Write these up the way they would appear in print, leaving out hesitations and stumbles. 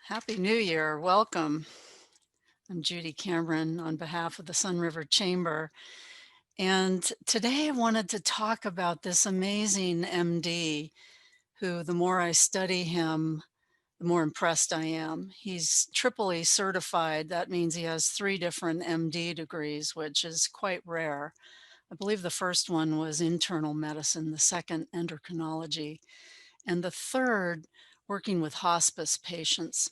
Happy New Year. Welcome. I'm Judy Cameron on behalf of the Sun River Chamber. And today I wanted to talk about this amazing MD who, the more I study him, the more impressed I am. He's triply certified. That means he has 3 different MD degrees, which is quite rare. I believe the first one was internal medicine, the second endocrinology, and the third working with hospice patients.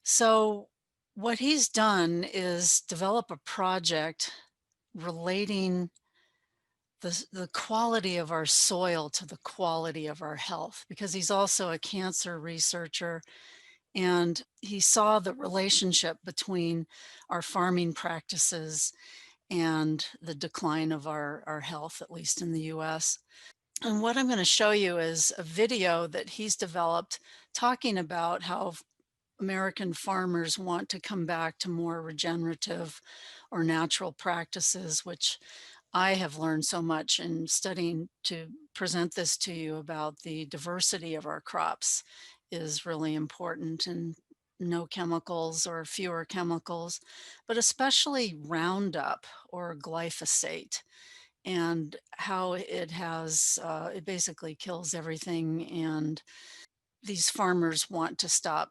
So what he's done is develop a project relating the quality of our soil to the quality of our health, because he's also a cancer researcher and he saw the relationship between our farming practices and the decline of our health, at least in the US. And what I'm going to show you is a video that he's developed talking about how American farmers want to come back to more regenerative or natural practices, which I have learned so much in studying to present this to you about the diversity of our crops is really important, and no chemicals or fewer chemicals, but especially Roundup or glyphosate and how it basically kills everything. And these farmers want to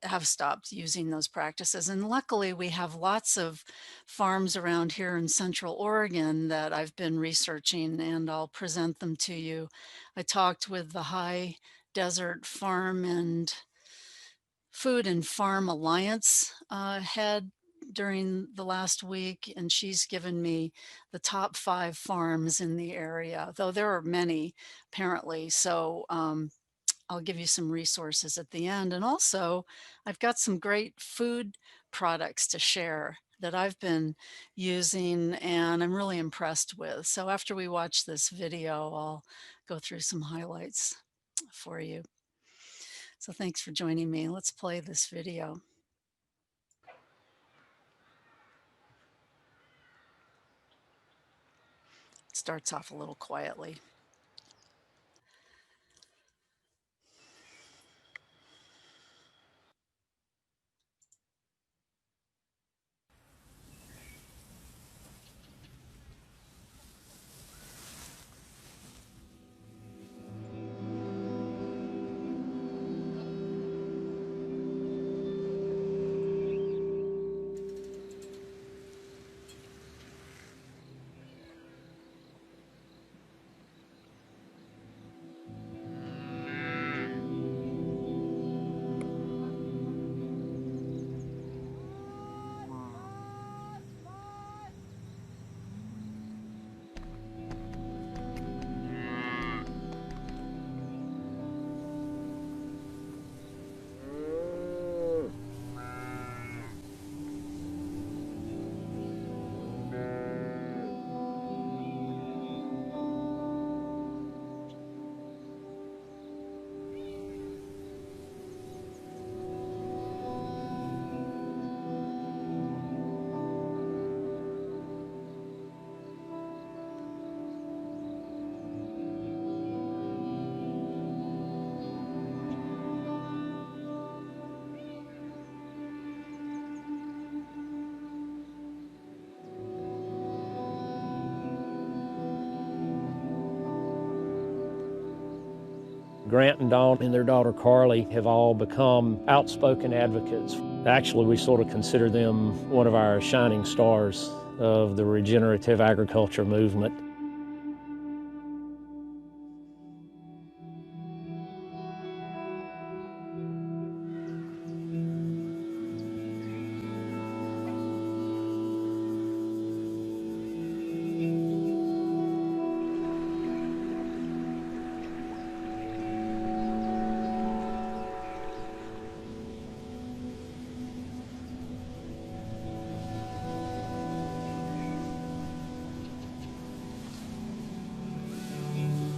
have stopped using those practices. And luckily, we have lots of farms around here in Central Oregon that I've been researching, and I'll present them to you. I talked with the High Desert Farm and Food and Farm Alliance head during the last week, and she's given me the top 5 farms in the area, though there are many apparently. So I'll give you some resources at the end. And also, I've got some great food products to share that I've been using and I'm really impressed with. So after we watch this video, I'll go through some highlights for you. So thanks for joining me. Let's play this video. It starts off a little quietly. Grant and Dawn and their daughter Carly have all become outspoken advocates. Actually, we sort of consider them one of our shining stars of the regenerative agriculture movement.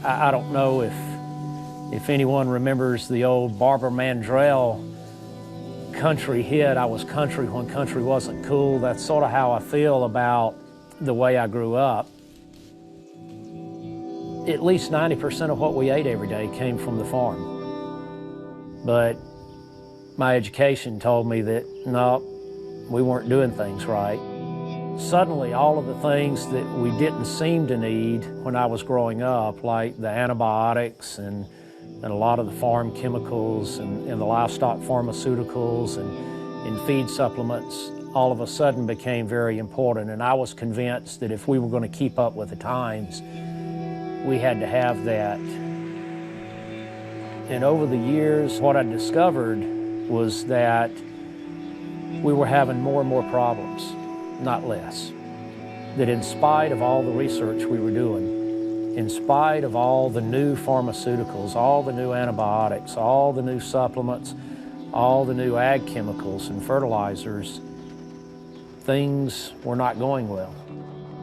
I don't know if anyone remembers the old Barbara Mandrell country hit, "I was country when country wasn't cool." That's sort of how I feel about the way I grew up. At least 90% of what we ate every day came from the farm. But My education told me that, no, we weren't doing things right. Suddenly, all of the things that we didn't seem to need when I was growing up, like the antibiotics and a lot of the farm chemicals and the livestock pharmaceuticals and feed supplements, all of a sudden became very important. And I was convinced that if we were going to keep up with the times, we had to have that. And over the years, what I discovered was that we were having more and more problems, not less. That in spite of all the research we were doing, in spite of all the new pharmaceuticals, all the new antibiotics, all the new supplements, all the new ag chemicals and fertilizers, things were not going well.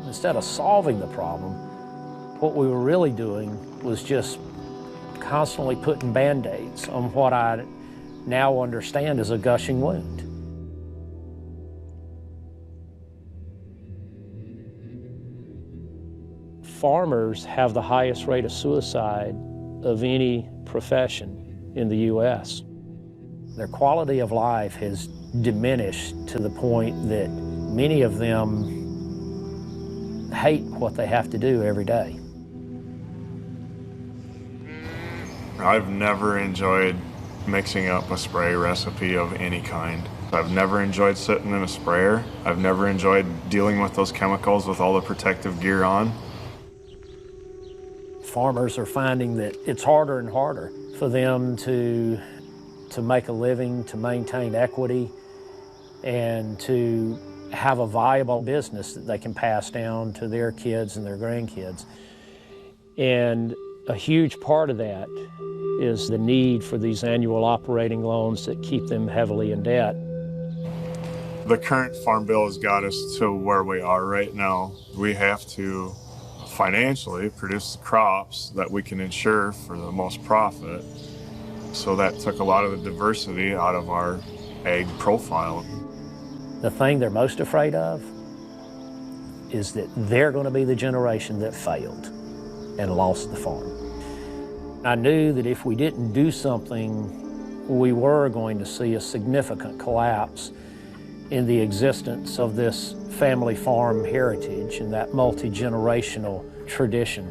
Instead of solving the problem, what we were really doing was just constantly putting Band-Aids on what I now understand as a gushing wound. Farmers have the highest rate of suicide of any profession in the U.S. Their quality of life has diminished to the point that many of them hate what they have to do every day. I've never enjoyed mixing up a spray recipe of any kind. I've never enjoyed sitting in a sprayer. I've never enjoyed dealing with those chemicals with all the protective gear on. Farmers are finding that it's harder and harder for them to make a living, to maintain equity, and to have a viable business that they can pass down to their kids and their grandkids. And a huge part of that is the need for these annual operating loans that keep them heavily in debt. The current farm bill has got us to where we are right now. We have to financially produce the crops that we can insure for the most profit. So that took a lot of the diversity out of our ag profile. The thing they're most afraid of is that they're going to be the generation that failed and lost the farm. I knew that if we didn't do something, we were going to see a significant collapse in the existence of this family farm heritage and that multi-generational tradition.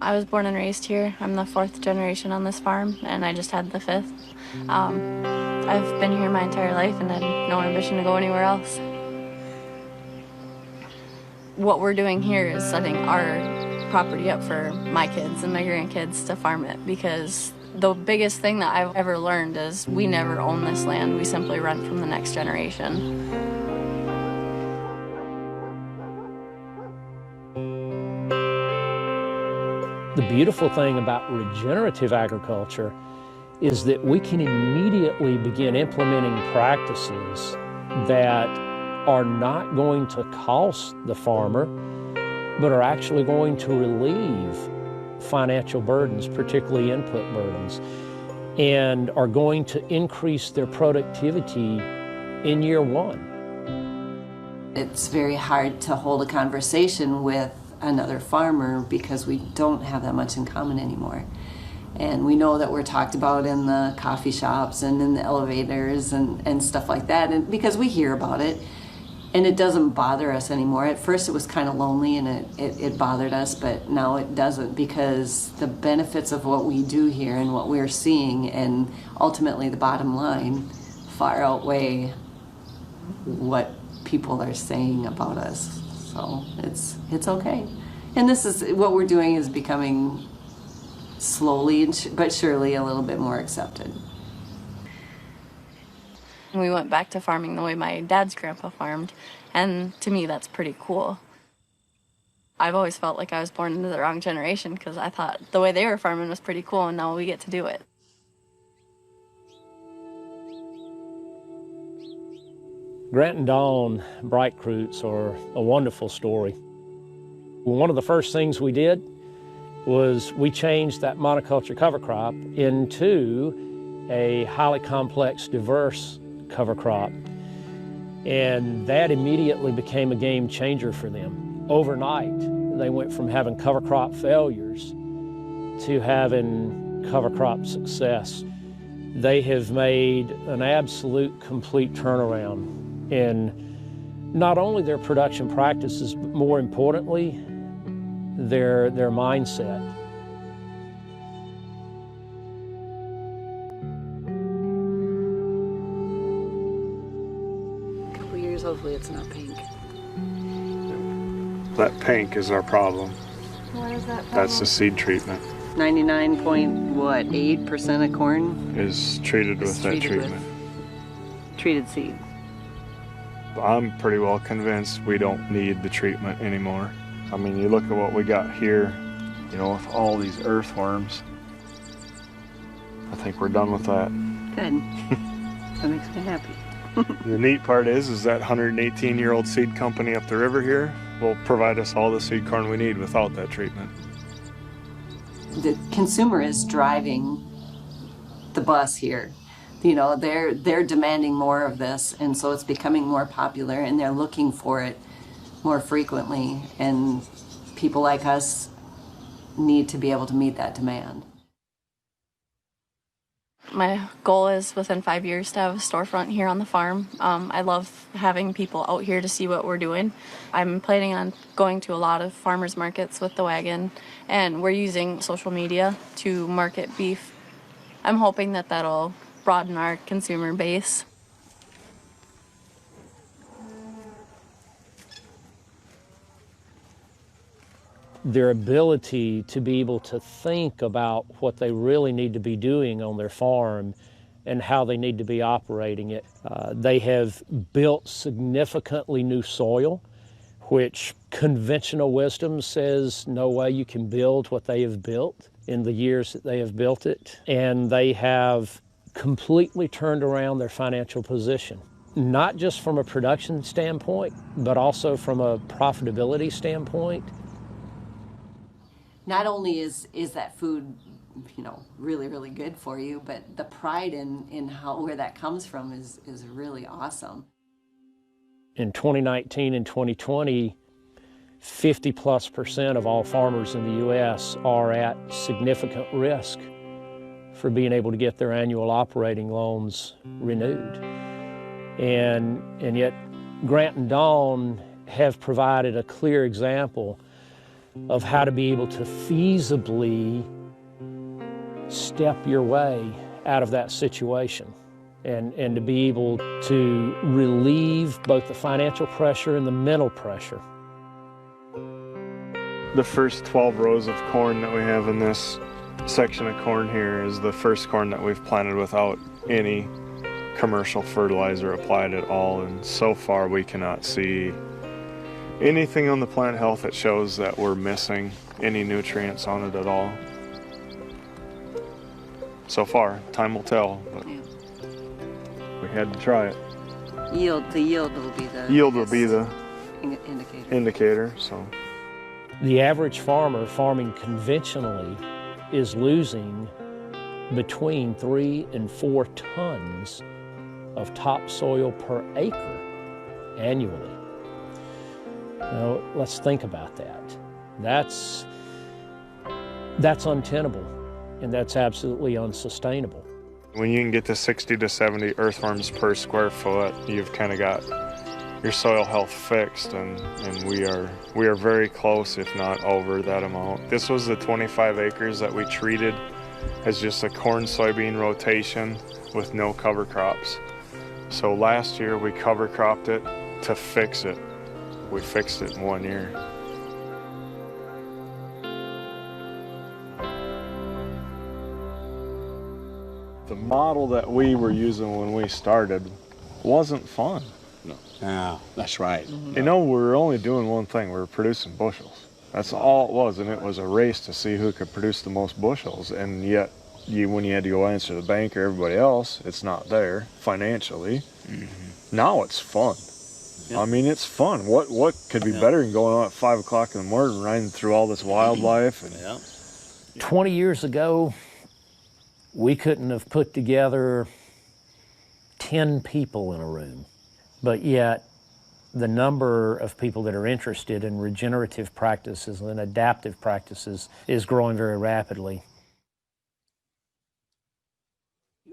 I was born and raised here. I'm the 4th generation on this farm, and I just had the 5th. I've been here my entire life and had no ambition to go anywhere else. What we're doing here is setting our property up for my kids and my grandkids to farm it, because the biggest thing that I've ever learned is we never own this land. We simply rent from the next generation. The beautiful thing about regenerative agriculture is that we can immediately begin implementing practices that are not going to cost the farmer, but are actually going to relieve financial burdens, particularly input burdens, and are going to increase their productivity in year one. It's very hard to hold a conversation with another farmer because we don't have that much in common anymore. And we know that we're talked about in the coffee shops and in the elevators and stuff like that, and because we hear about it, and it doesn't bother us anymore. At first it was kind of lonely and it bothered us, but now it doesn't, because the benefits of what we do here and what we're seeing and ultimately the bottom line far outweigh what people are saying about us. So it's okay. And this is what we're doing, is becoming slowly but surely a little bit more accepted. We went back to farming the way my dad's grandpa farmed, and to me that's pretty cool. I've always felt like I was born into the wrong generation, because I thought the way they were farming was pretty cool, and now we get to do it. Grant and Dawn Bright Roots are a wonderful story. One of the first things we did was we changed that monoculture cover crop into a highly complex, diverse cover crop. And that immediately became a game changer for them. Overnight, they went from having cover crop failures to having cover crop success. They have made an absolute complete turnaround in not only their production practices, but more importantly, their mindset. A couple years, hopefully it's not pink. That pink is our problem. What is that? That's the seed treatment. 99.8% of corn Is treated with that treatment. treated seed. I'm pretty well convinced we don't need the treatment anymore. I mean, you look at what we got here, you know, with all these earthworms. I think we're done with that. Good. That makes me happy. The neat part is that 118-year-old seed company up the river here will provide us all the seed corn we need without that treatment. The consumer is driving the bus here. You know, they're demanding more of this, and so it's becoming more popular, and they're looking for it more frequently, and people like us need to be able to meet that demand. My goal is within 5 years to have a storefront here on the farm. I love having people out here to see what we're doing. I'm planning on going to a lot of farmers markets with the wagon, and we're using social media to market beef. I'm hoping that that'll broaden our consumer base. Their ability to be able to think about what they really need to be doing on their farm and how they need to be operating it. They have built significantly new soil, which conventional wisdom says no way you can build what they have built in the years that they have built it. And they have completely turned around their financial position, not just from a production standpoint, but also from a profitability standpoint. Not only is that food, you know, really, really good for you, but the pride in where that comes from is really awesome. In 2019 and 2020, 50+% of all farmers in the U.S. are at significant risk for being able to get their annual operating loans renewed. And yet Grant and Dawn have provided a clear example of how to be able to feasibly step your way out of that situation and to be able to relieve both the financial pressure and the mental pressure. The first 12 rows of corn that we have in this section of corn here is the first corn that we've planted without any commercial fertilizer applied at all, and so far we cannot see anything on the plant health that shows that we're missing any nutrients on it at all. So far, time will tell, but we had to try it. The yield will be the indicator. So the average farmer farming conventionally is losing between 3 and 4 tons of topsoil per acre annually. Now, let's think about that. That's untenable, and that's absolutely unsustainable. when you can get to 60 to 70 earthworms per square foot, you've kind of got your soil health fixed, and we are very close, if not over that amount. This was the 25 acres that we treated as just a corn soybean rotation with no cover crops. So last year we cover cropped it to fix it. We fixed it in 1 year. The model that we were using when we started wasn't fun. No, that's right. You know, we were only doing one thing. We were producing bushels. That's all it was, and it was a race to see who could produce the most bushels. And yet, when you had to go answer the bank or everybody else, it's not there financially. Mm-hmm. Now it's fun. Yep. I mean, it's fun. What could be better than going on at 5 o'clock in the morning, riding through all this wildlife? And 20 years ago, we couldn't have put together 10 people in a room. But yet, the number of people that are interested in regenerative practices and adaptive practices is growing very rapidly.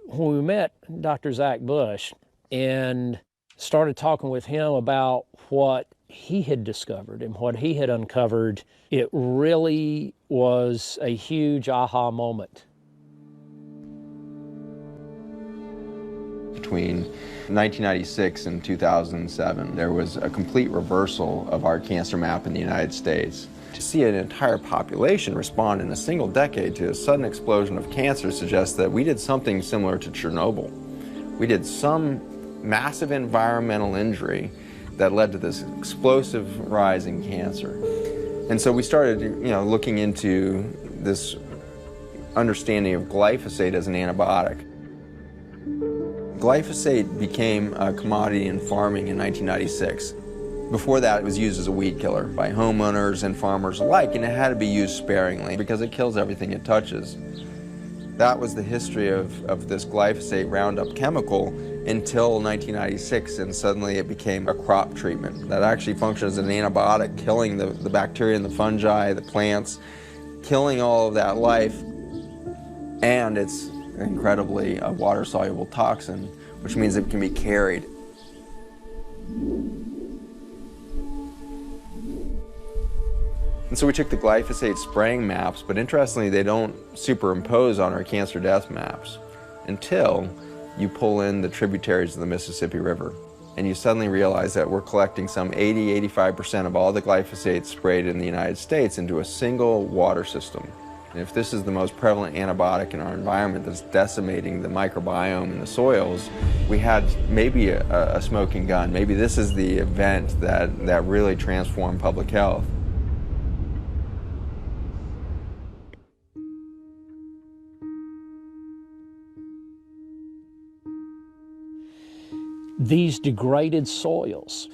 When we met Dr. Zach Bush and started talking with him about what he had discovered and what he had uncovered, it really was a huge aha moment. Between 1996 and 2007, there was a complete reversal of our cancer map in the United States. To see an entire population respond in a single decade to a sudden explosion of cancer suggests that we did something similar to Chernobyl. We did some massive environmental injury that led to this explosive rise in cancer. And so we started, looking into this understanding of glyphosate as an antibiotic. Glyphosate became a commodity in farming in 1996. Before that, it was used as a weed killer by homeowners and farmers alike, and it had to be used sparingly because it kills everything it touches. That was the history of this glyphosate Roundup chemical until 1996, and suddenly it became a crop treatment that actually functions as an antibiotic, killing the bacteria and the fungi, the plants, killing all of that life, and it's incredibly a water-soluble toxin, which means it can be carried. And so we took the glyphosate spraying maps, but interestingly, they don't superimpose on our cancer death maps until you pull in the tributaries of the Mississippi River. And you suddenly realize that we're collecting some 80–85% of all the glyphosate sprayed in the United States into a single water system. And if this is the most prevalent antibiotic in our environment that's decimating the microbiome in the soils, we had maybe a smoking gun. Maybe this is the event that really transformed public health. These degraded soils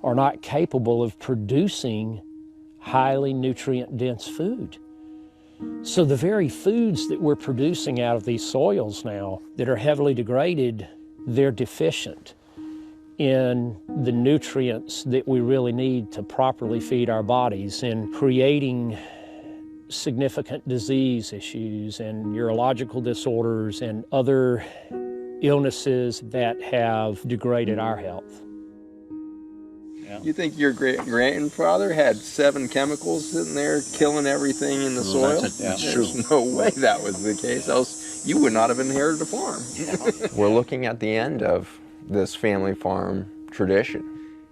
are not capable of producing highly nutrient-dense food. So the very foods that we're producing out of these soils now that are heavily degraded, they're deficient in the nutrients that we really need to properly feed our bodies, and creating significant disease issues and neurological disorders and other illnesses that have degraded our health. You think your great-grandfather had 7 chemicals sitting there killing everything in the soil? That's true. There's no way that was the case, else you would not have inherited a farm. We're looking at the end of this family farm tradition.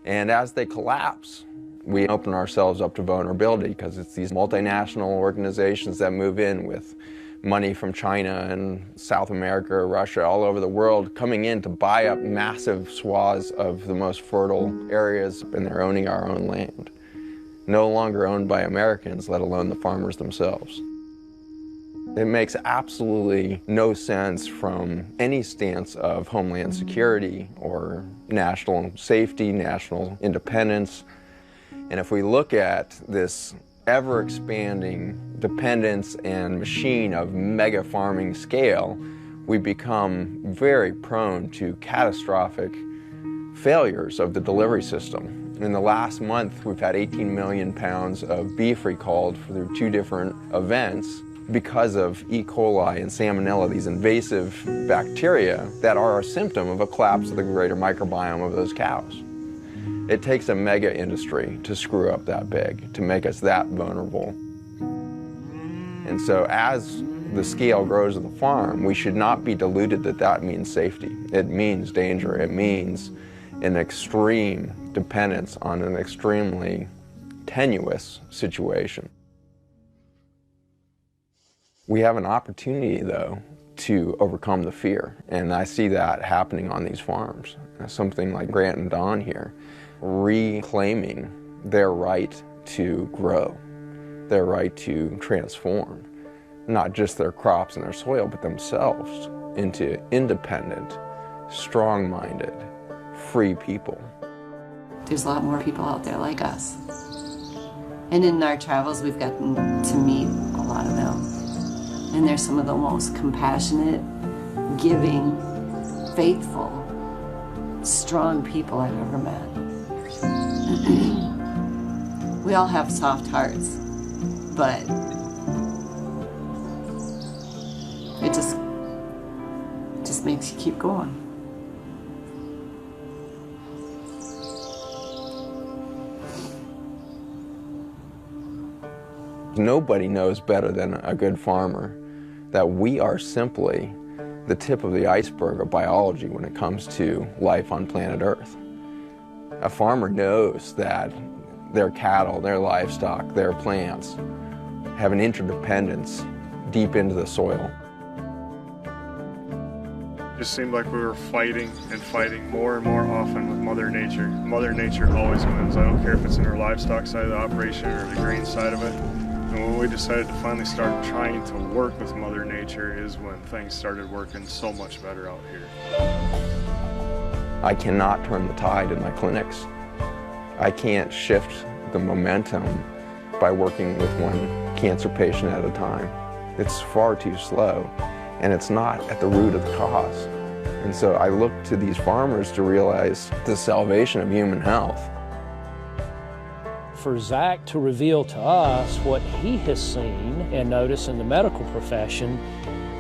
And as they collapse, we open ourselves up to vulnerability, because it's these multinational organizations that move in with money from China and South America, Russia, all over the world, coming in to buy up massive swaths of the most fertile areas, and they're owning our own land. No longer owned by Americans, let alone the farmers themselves. It makes absolutely no sense from any stance of homeland security or national safety, national independence. And if we look at this ever-expanding dependence and machine of mega farming scale, we become very prone to catastrophic failures of the delivery system. In the last month, we've had 18 million pounds of beef recalled through 2 different events because of E. coli and salmonella, these invasive bacteria that are a symptom of a collapse of the greater microbiome of those cows. It takes a mega industry to screw up that big, to make us that vulnerable. And so as the scale grows of the farm, we should not be deluded that that means safety. It means danger. It means an extreme dependence on an extremely tenuous situation. We have an opportunity, though, to overcome the fear, and I see that happening on these farms. Something like Grant and Don here, reclaiming their right to grow, their right to transform, not just their crops and their soil, but themselves into independent, strong-minded, free people. There's a lot more people out there like us. And in our travels, we've gotten to meet a lot of them. And they're some of the most compassionate, giving, faithful, strong people I've ever met. We all have soft hearts, but it just makes you keep going. Nobody knows better than a good farmer that we are simply the tip of the iceberg of biology when it comes to life on planet Earth. A farmer knows that their cattle, their livestock, their plants have an interdependence deep into the soil. It just seemed like we were fighting and fighting more and more often with Mother Nature. Mother Nature always wins. I don't care if it's in her livestock side of the operation or the grain side of it. And when we decided to finally start trying to work with Mother Nature is when things started working so much better out here. I cannot turn the tide in my clinics. I can't shift the momentum by working with one cancer patient at a time. It's far too slow, and it's not at the root of the cause. And so I look to these farmers to realize the salvation of human health. For Zach to reveal to us what he has seen and noticed in the medical profession,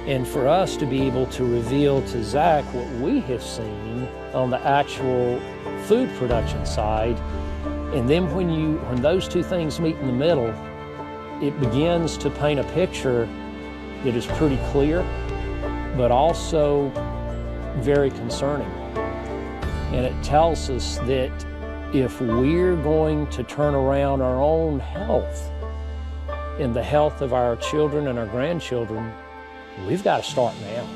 and for us to be able to reveal to Zach what we have seen on the actual food production side. And then when those two things meet in the middle, it begins to paint a picture that is pretty clear, but also very concerning. And it tells us that if we're going to turn around our own health and the health of our children and our grandchildren, we've got to start now.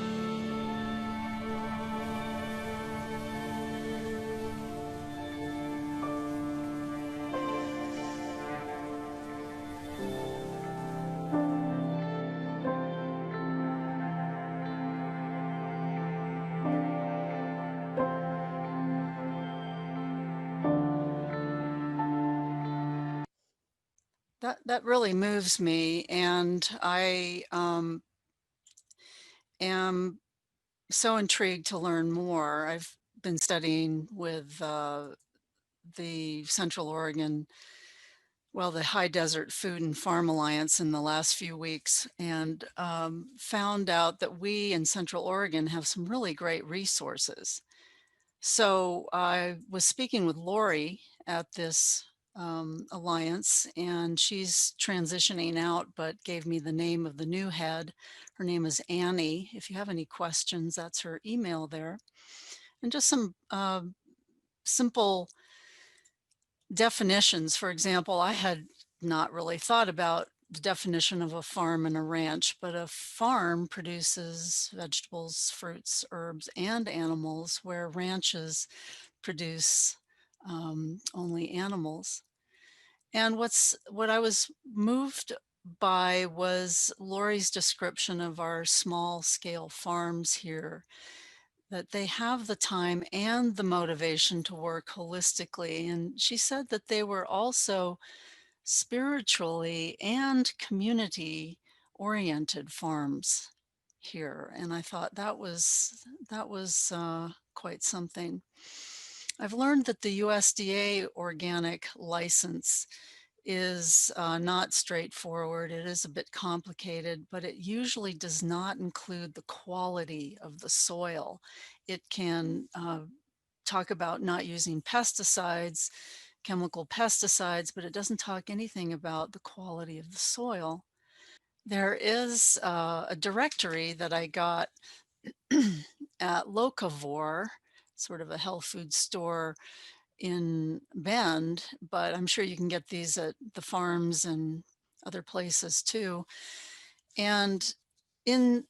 That really moves me, and I am so intrigued to learn more. I've been studying with the Central Oregon, well, the High Desert Food and Farm Alliance in the last few weeks, and found out that we in Central Oregon have some really great resources. So I was speaking with Lori at this alliance, and she's transitioning out, but gave me the name of the new head. Her name is Annie. If you have any questions, that's her email there. And just some simple definitions. For example, I had not really thought about the definition of a farm and a ranch, but a farm produces vegetables, fruits, herbs, and animals, where ranches produce only animals. And what I was moved by was Lori's description of our small scale farms here, that they have the time and the motivation to work holistically. And she said that they were also spiritually and community oriented farms here. And I thought that was quite something. I've learned that the USDA organic license is not straightforward. It is a bit complicated, but it usually does not include the quality of the soil. It can talk about not using pesticides, chemical pesticides, but it doesn't talk anything about the quality of the soil. There is a directory that I got at Locavore, sort of a health food store in Bend, but I'm sure you can get these at the farms and other places too. And in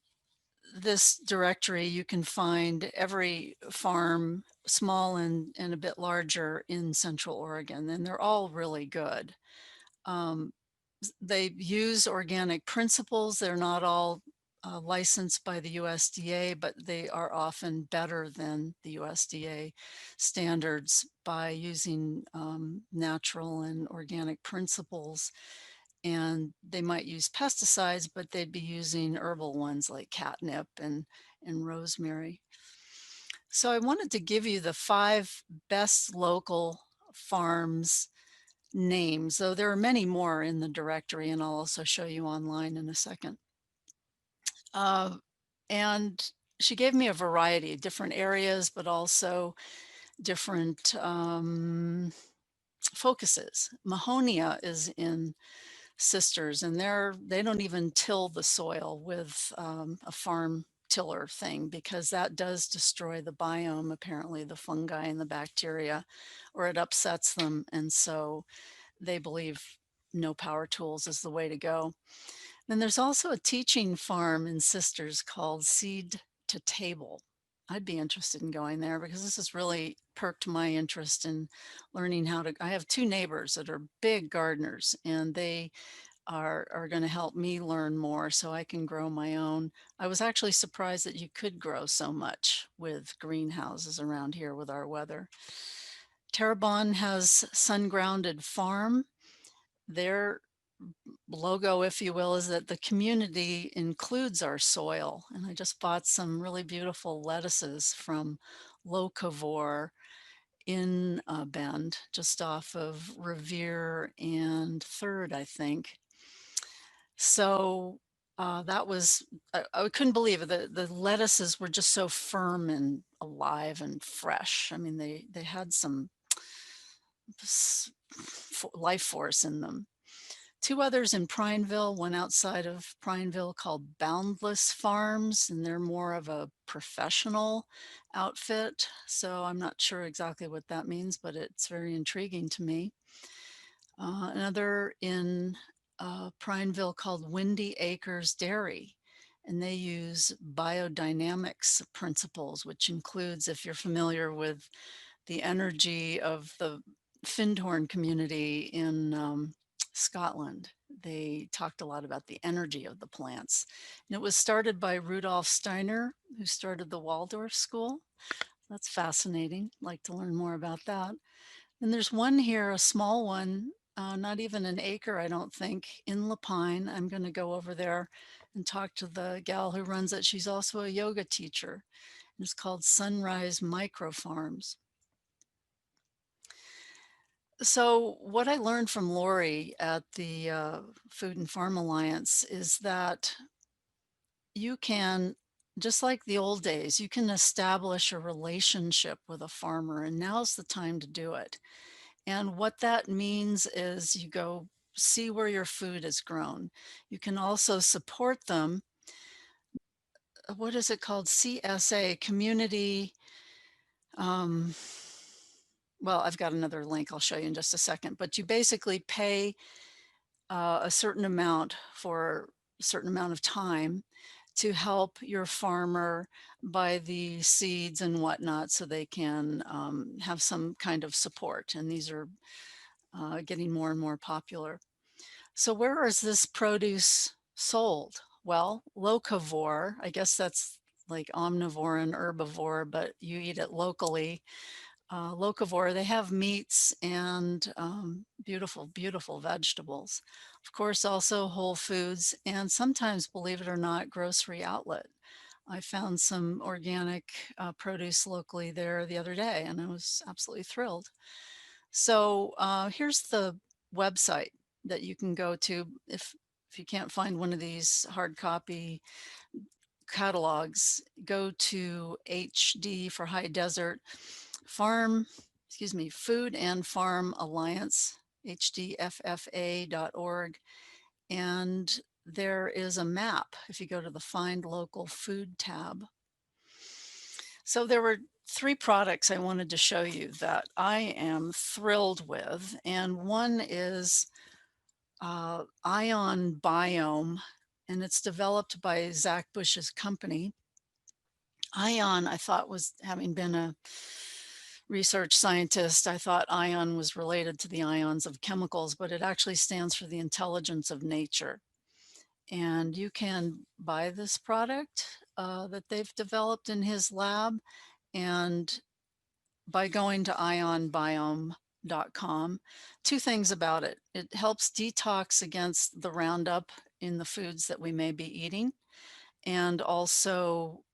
this directory, you can find every farm, small and a bit larger, in Central Oregon, and they're all really good. Um, they use organic principles. They're not all licensed by the USDA, but they are often better than the USDA standards by using natural and organic principles. And they might use pesticides, but they'd be using herbal ones like catnip and rosemary. So I wanted to give you the 5 best local farms names, though there are many more in the directory, and I'll also show you online in a second. And she gave me a variety of different areas, but also different focuses. Mahonia is in Sisters, and they don't even till the soil with a farm tiller thing, because that does destroy the biome, apparently the fungi and the bacteria, or it upsets them, and so they believe no power tools is the way to go. Then there's also a teaching farm in Sisters called Seed to Table. I'd be interested in going there because this has really perked my interest in learning how to. I have two neighbors that are big gardeners, and they are going to help me learn more so I can grow my own. I was actually surprised that you could grow so much with greenhouses around here with our weather. Terrebonne has Sun Grounded Farm. Their logo, if you will, is that the community includes our soil. And I just bought some really beautiful lettuces from Locavore in Bend, just off of Revere and Third, I think. So that was, I couldn't believe it. The lettuces were just so firm and alive and fresh. I mean, they had some life force in them. Two others in Prineville, one outside of Prineville called Boundless Farms, and they're more of a professional outfit. So I'm not sure exactly what that means, but it's very intriguing to me. Another in Prineville called Windy Acres Dairy, and they use biodynamics principles, which includes, if you're familiar with the energy of the Findhorn community in Scotland, they talked a lot about the energy of the plants. And it was started by Rudolf Steiner, who started the Waldorf School. That's fascinating. I'd like to learn more about that. And there's one here, a small one, not even an acre, I don't think, in Lapine. I'm going to go over there and talk to the gal who runs it. She's also a yoga teacher. It's called Sunrise Micro Farms. So what I learned from Lori at the Food and Farm Alliance is that you can, just like the old days, you can establish a relationship with a farmer, and now's the time to do it. And what that means is you go see where your food is grown. You can also support them. What is it called? CSA, Community. Um, well, I've got another link I'll show you in just a second, but you basically pay a certain amount for a certain amount of time to help your farmer buy the seeds and whatnot so they can have some kind of support. And these are getting more and more popular. So where is this produce sold? Well, locavore, I guess that's like omnivore and herbivore, but you eat it locally. Locavore, they have meats and beautiful, beautiful vegetables. Of course, also Whole Foods, and sometimes, believe it or not, grocery outlet. I found some organic produce locally there the other day, and I was absolutely thrilled. So here's the website that you can go to if you can't find one of these hard copy catalogs. Go to HD for High Desert Farm, excuse me, Food and Farm Alliance, hdffa.org, and there is a map if you go to the Find Local Food tab. So there were three products I wanted to show you that I am thrilled with, and one is Ion Biome, and it's developed by Zach Bush's company. Ion, I thought, was, having been a research scientist, I thought ion was related to the ions of chemicals, but it actually stands for the intelligence of nature. And you can buy this product that they've developed in his lab, and by going to ionbiome.com. Two things about it. It helps detox against the Roundup in the foods that we may be eating, and also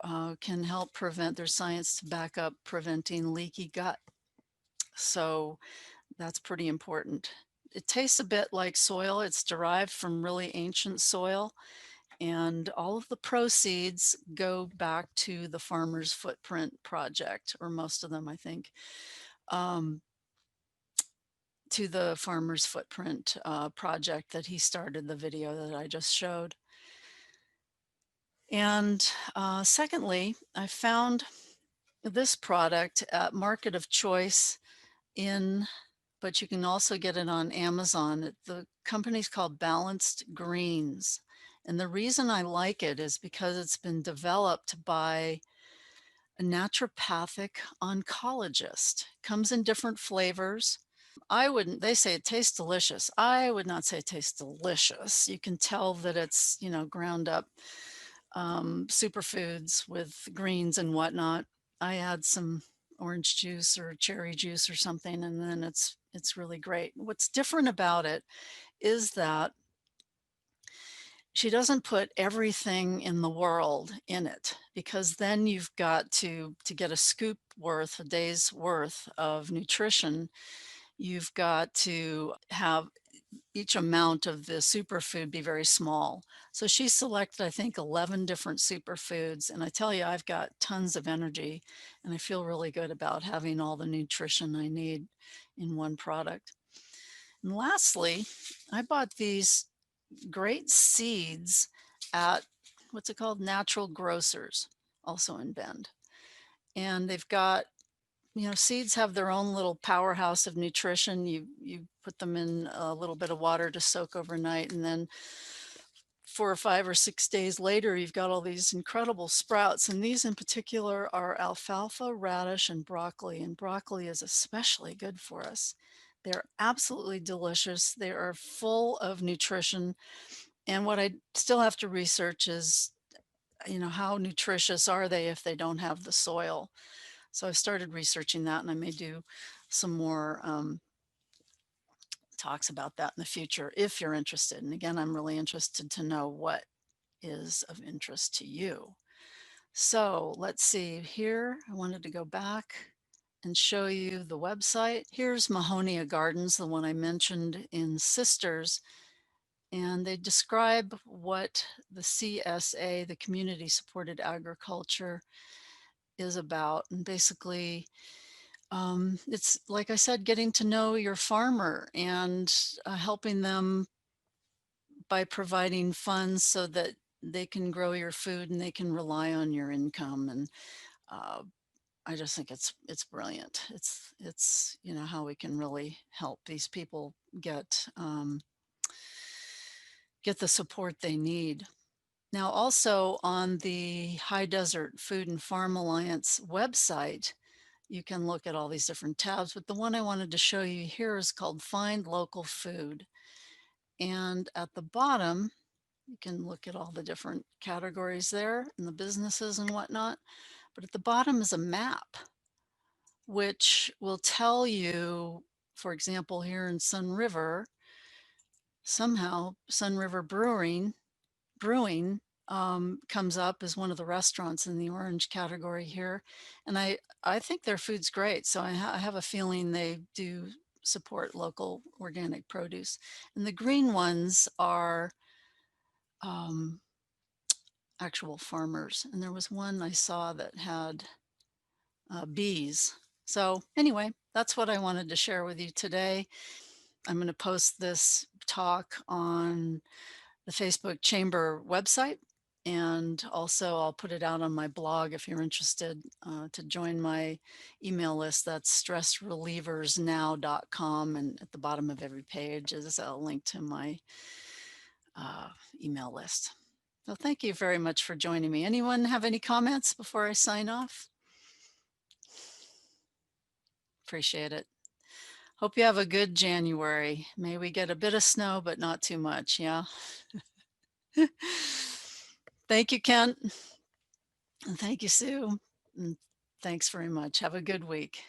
can help prevent, there's science to back up preventing leaky gut. So That's pretty important. It tastes a bit like soil. It's derived from really ancient soil, and all of the proceeds go back to the Farmer's Footprint project, or most of them, I think, um, to the Farmer's Footprint project that he started, the video that I just showed. And secondly, I found this product at Market of Choice in, but you can also get it on Amazon. The company's called Balanced Greens. And the reason I like it is because it's been developed by a naturopathic oncologist. Comes in different flavors. I wouldn't, they say it tastes delicious. I would not say it tastes delicious. You can tell that it's, ground up superfoods with greens and whatnot. I add some orange juice or cherry juice or something, and then it's really great. What's different about it is that she doesn't put everything in the world in it, because then you've got to get a scoop worth, a day's worth of nutrition. You've got to have each amount of the superfood be very small. So she selected, I think, 11 different superfoods. And I tell you, I've got tons of energy and I feel really good about having all the nutrition I need in one product. And lastly, I bought these great seeds at, what's it called? Natural Grocers, also in Bend. And they've got, seeds have their own little powerhouse of nutrition. You put them in a little bit of water to soak overnight, and then 4 or 5 or 6 days later, you've got all these incredible sprouts. And these in particular are alfalfa, radish, and broccoli. And broccoli is especially good for us. They're absolutely delicious. They are full of nutrition. And what I still have to research is, how nutritious are they if they don't have the soil? So I've started researching that, and I may do some more talks about that in the future if you're interested. And again, I'm really interested to know what is of interest to you. So let's see here. I wanted to go back and show you the website. Here's Mahonia Gardens, the one I mentioned in Sisters. And they describe what the CSA, the Community Supported Agriculture, is about. And basically, it's, like I said, getting to know your farmer and helping them by providing funds so that they can grow your food and they can rely on your income. And uh, I just think it's brilliant. It's how we can really help these people get the support they need. Now, also on the High Desert Food and Farm Alliance website, you can look at all these different tabs, but the one I wanted to show you here is called Find Local Food. And at the bottom, you can look at all the different categories there and the businesses and whatnot. But at the bottom is a map, which will tell you, for example, here in Sun River, somehow Sun River Brewing comes up as one of the restaurants in the orange category here. And I think their food's great. So I have a feeling they do support local organic produce. And the green ones are actual farmers. And there was one I saw that had bees. So anyway, that's what I wanted to share with you today. I'm going to post this talk on the Facebook Chamber website. And also I'll put it out on my blog if you're interested to join my email list. That's stressrelieversnow.com. And at the bottom of every page is a link to my email list. So thank you very much for joining me. Anyone have any comments before I sign off? Appreciate it. Hope you have a good January. May we get a bit of snow, but not too much. Yeah. Thank you, Kent. And thank you, Sue. And thanks very much. Have a good week.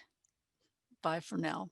Bye for now.